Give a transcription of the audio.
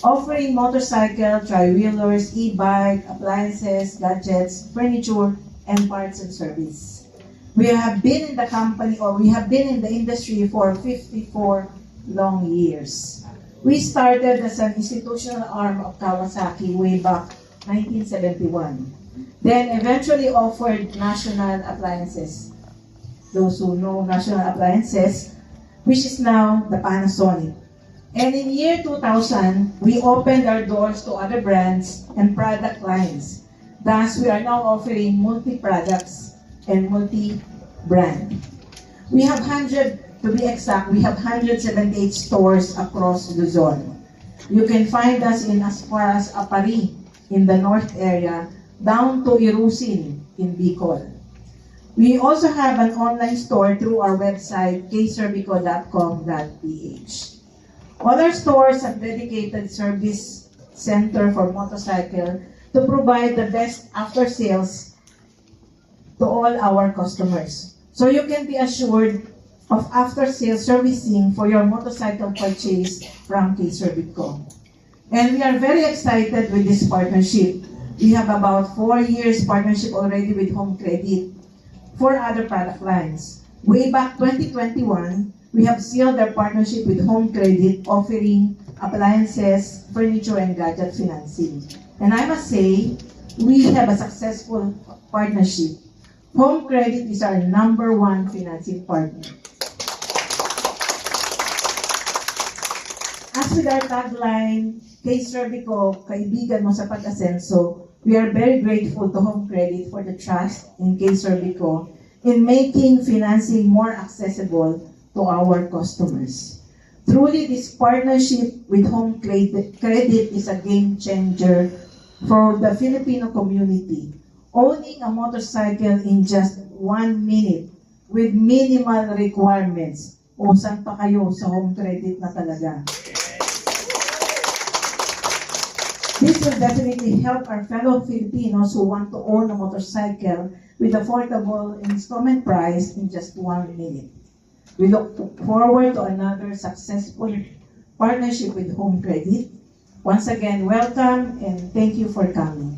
offering motorcycle, tri-wheelers, e-bike, appliances, gadgets, furniture, and parts and service. We have been in the company, or we have been in the industry for 54 long years. We started as an institutional arm of Kawasaki way back 1971. Then eventually offered national appliances. Those who know national appliances, which is now the Panasonic. And in year 2000, we opened our doors to other brands and product lines. Thus, we are now offering multi-products and multi-brand. We have to be exact, we have 178 stores across Luzon. You can find us in as far as Apari in the north area, down to Irusin in Bicol. We also have an online store through our website, kservico.com.ph. All our stores have dedicated service center for motorcycle to provide the best after-sales to all our customers. So you can be assured of after-sales servicing for your motorcycle purchase from K-Servico. And we are very excited with this partnership. We have about 4 years partnership already with Home Credit for other product lines. Way back 2021, we have sealed our partnership with Home Credit, offering appliances, furniture, and gadget financing. And I must say, we have a successful partnership. Home Credit is our #1 financing partner. As with our tagline, K-Servico, kaibigan mo sa pag-asenso, we are very grateful to Home Credit for the trust in K-Servico in making financing more accessible to our customers. Truly, this partnership with Home Credit is a game changer for the Filipino community. Owning a motorcycle in just 1 minute with minimal requirements. O saan pa kayo sa Home Credit na talaga? This will definitely help our fellow Filipinos who want to own a motorcycle with affordable installment price in just 1 minute. We look forward to another successful partnership with Home Credit. Once again, welcome and thank you for coming.